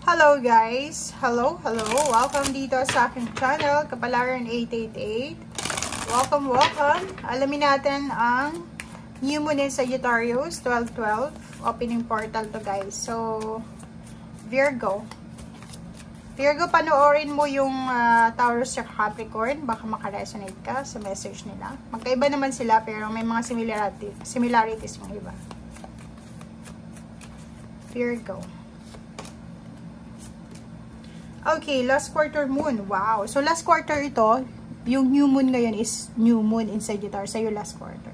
Hello guys! Hello! Welcome dito sa aking channel, Kapalaran 888. Welcome! Alamin natin ang new moon in Sagittarius, 12/12. Opening portal to guys. So, Virgo, panoorin mo yung Taurus at Capricorn. Baka makaresonate ka sa message nila. Magkaiba naman sila pero may mga similarities yung iba. Virgo. Okay, last quarter moon. Wow. So, last quarter ito, yung new moon ngayon is new moon in Sagittarius. Sa'yo last quarter.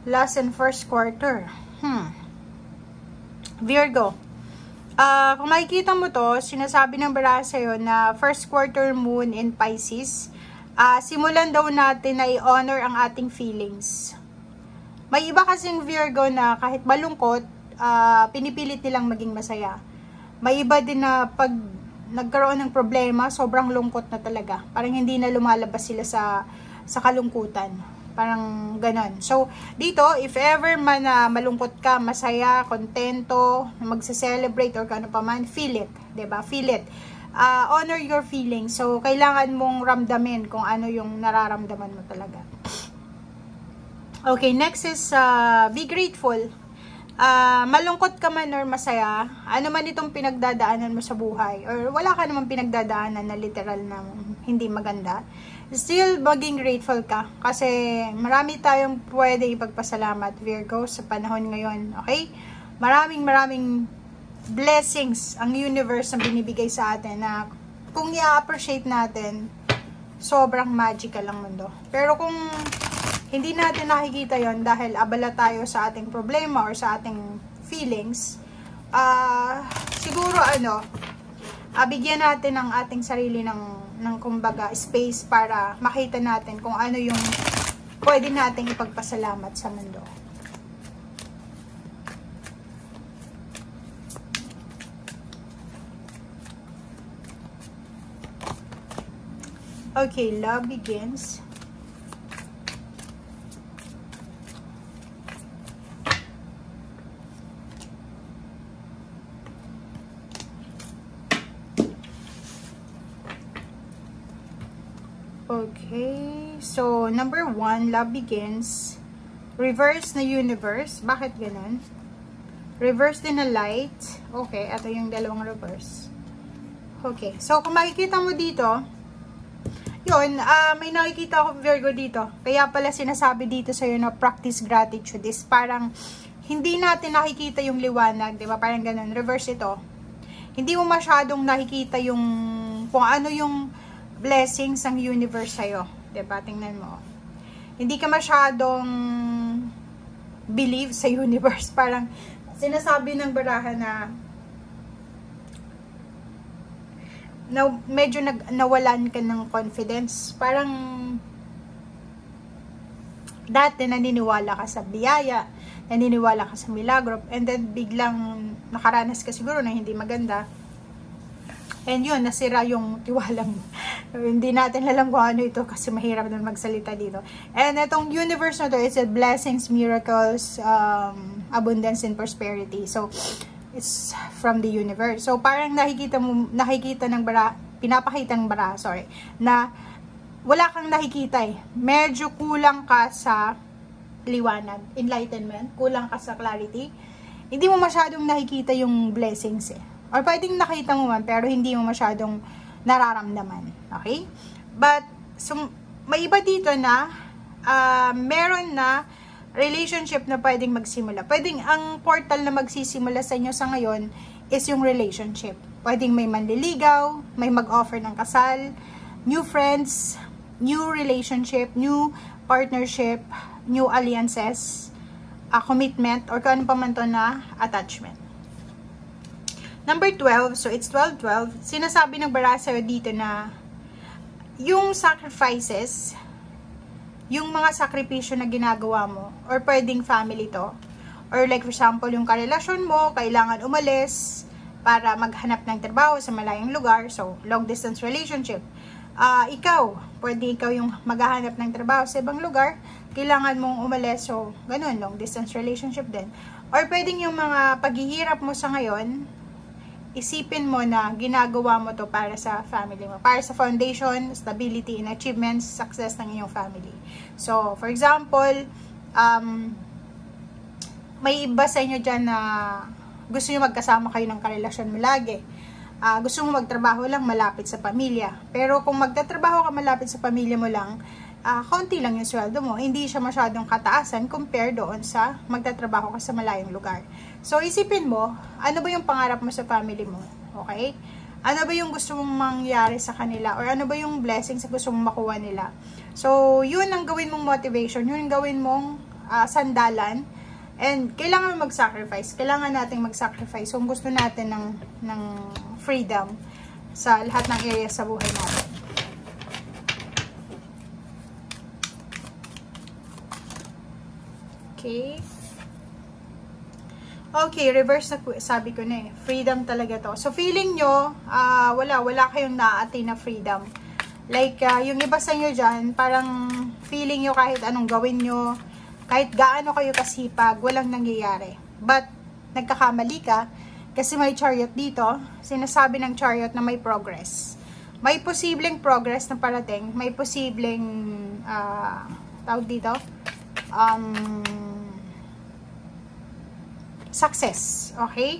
Last and first quarter. Virgo. Kung makikita mo to, sinasabi ng baraha sa'yo na first quarter moon in Pisces, simulan daw natin na i-honor ang ating feelings. May iba kasing Virgo na kahit malungkot, pinipilit nilang maging masaya. May iba din na pag nagkaroon ng problema, sobrang lungkot na talaga. Parang hindi na lumalabas sila sa kalungkutan. Parang ganon. So, dito, if ever man na malungkot ka, masaya, kontento, magse-celebrate or kano pa man, feel it. Diba? Feel it. Honor your feelings. So, kailangan mong ramdamin kung ano yung nararamdaman mo talaga. Okay, next is be grateful. Malungkot ka man or masaya, ano man itong pinagdadaanan mo sa buhay, or wala ka naman pinagdadaanan na literal na hindi maganda, still maging grateful ka. Kasi marami tayong pwede ipagpasalamat, Virgo, sa panahon ngayon. Okay? Maraming blessings ang universe ang binibigay sa atin na kung i-appreciate natin, sobrang magical ang mundo. Pero kung hindi natin nakikita yon dahil abala tayo sa ating problema or sa ating feelings, siguro bigyan natin ang ating sarili ng kumbaga space para makita natin kung ano yung pwede nating ipagpasalamat sa mundo. Okay, love begins. Okay, so number 1, love begins. Reverse na universe. Bakit ganun? Reverse din na light. Okay, ito yung dalawang reverse. Okay, so kung makikita mo dito, yun, may nakikita ako Virgo dito. Kaya pala sinasabi dito sa'yo na practice gratitude is parang hindi natin nakikita yung liwanag, di ba? Parang ganun, reverse ito. Hindi mo masyadong nakikita yung kung ano yung blessings ang universe sa'yo. Diba? Tingnan mo. Hindi ka masyadong believe sa universe. Parang sinasabi ng baraha na medyo nawalan ka ng confidence. Parang dati naniniwala ka sa biyaya, naniniwala ka sa milagro, and then biglang nakaranas ka siguro na hindi maganda. And yun, nasira yung tiwala mo. Hindi natin alam kung ano ito kasi mahirap na magsalita dito. And itong universe na to, it's a blessings, miracles, abundance, and prosperity. So, it's from the universe. So, parang nakikita ng bara, pinapakita ng bara, na wala kang nakikita eh. Medyo kulang ka sa liwanag, enlightenment, kulang ka sa clarity. Hindi mo masyadong nakikita yung blessings eh. Or pwedeng nakita mo man, pero hindi mo masyadong nararamdaman. Okay? But, so, may iba dito na, meron na relationship na pwedeng magsimula. Pwedeng ang portal na magsisimula sa inyo sa ngayon is yung relationship. Pwedeng may manliligaw, may mag-offer ng kasal, new friends, new relationship, new partnership, new alliances, commitment, or kung ano pa man to na attachment. Number 12, so it's 12/12, sinasabi ng baraha sa'yo dito na yung sacrifices, yung mga sakripisyo na ginagawa mo, or pwedeng family to, or like for example, yung karelasyon mo, kailangan umalis para maghanap ng trabaho sa malayong lugar, so long distance relationship. Pwede ikaw yung maghahanap ng trabaho sa ibang lugar, kailangan mong umalis, so ganun, long distance relationship din. Or pwedeng yung mga paghihirap mo sa ngayon, isipin mo na ginagawa mo to para sa family mo, para sa foundation, stability, and achievements, success ng iyong family. So, for example, may iba sa inyo dyan na gusto nyo magkasama kayo ng karelasyon mo lagi. Gusto mo magtrabaho lang malapit sa pamilya. Pero kung magtatrabaho ka malapit sa pamilya mo lang, kaunti lang yung sweldo mo. Hindi siya masyadong kataasan compare doon sa magtatrabaho ka sa malayong lugar. So, isipin mo, ano ba yung pangarap mo sa family mo? Okay? Ano ba yung gusto mong mangyari sa kanila? Or ano ba yung blessings na gusto mong makuha nila? So, yun ang gawin mong motivation. Yun ang gawin mong sandalan. And kailangan mag-sacrifice. Kailangan nating mag-sacrifice kung gusto natin ng freedom sa lahat ng area sa buhay natin. Okay. Okay, reverse na sabi ko na eh. Freedom talaga to. So, feeling nyo, wala kayong na-attain na freedom. Like, yung iba sa inyo dyan, parang feeling nyo kahit anong gawin nyo, kahit gaano kayo kasipag, walang nangyayari. But, nagkakamali ka, kasi may chariot dito, sinasabi ng chariot na may progress. May posibleng progress na parating, may posibleng, tawag dito, success, okay?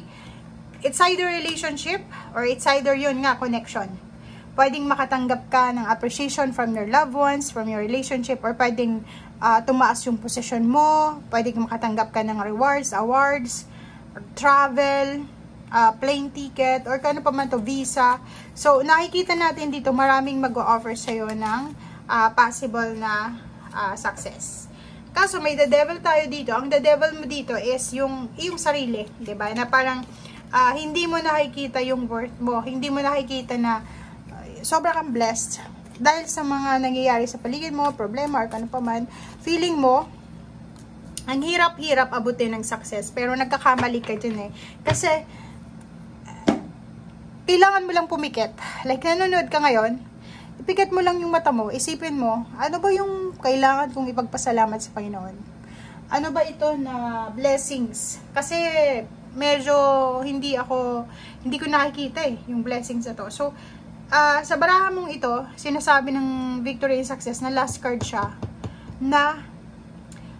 It's either relationship or it's either yun nga, connection. Pwedeng makatanggap ka ng appreciation from your loved ones, from your relationship, or pwedeng tumaas yung position mo, pwedeng makatanggap ka ng rewards, awards, or travel, plane ticket, or kano pa man to, visa. So, nakikita natin dito, maraming mag-o-offer sa'yo ng possible na success. Kaso may the devil tayo dito. Ang the devil mo dito is yung sarili, 'di ba? Na parang hindi mo nakikita yung worth mo, hindi mo nakikita na sobra kang blessed dahil sa mga nangyayari sa paligid mo, problema or ano pa man. Feeling mo ang hirap-hirap abutin ng success, pero nagkakamali ka dyan eh. Kasi kailangan mo lang pumikit. Like nanonood ka ngayon, ipikit mo lang yung mata mo, isipin mo, ano ba yung kailangan kong ipagpasalamat sa Panginoon? Ano ba ito na blessings? Kasi medyo hindi ko nakikita yung blessings na to. So, sa baraha mong ito, sinasabi ng Victory and Success na last card siya, na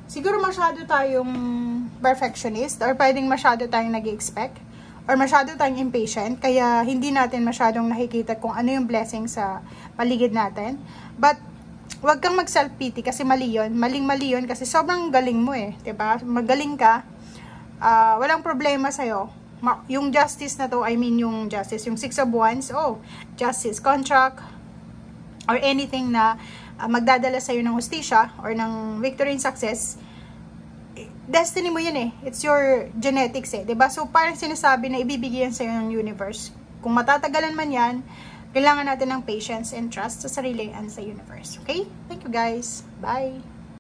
siguro masyado tayong perfectionist or pwedeng masyado tayong nag-expect or masyado tayong impatient, kaya hindi natin masyadong nakikita kung ano yung blessing sa paligid natin. But, huwag kang mag-self-pity kasi mali yun. Maling-mali yun kasi sobrang galing mo eh. Diba? Magaling ka. Walang problema sa'yo. Yung justice na to, I mean yung justice, yung 6 of Wands, justice, contract, or anything na magdadala sa'yo ng hustisya or ng victory and success, destiny mo yun eh. It's your genetics eh. Diba? So, parang sinasabi na ibibigyan sa'yo ng universe. Kung matatagalan man yan, kailangan natin ng patience and trust sa sarili and sa universe. Okay? Thank you guys. Bye!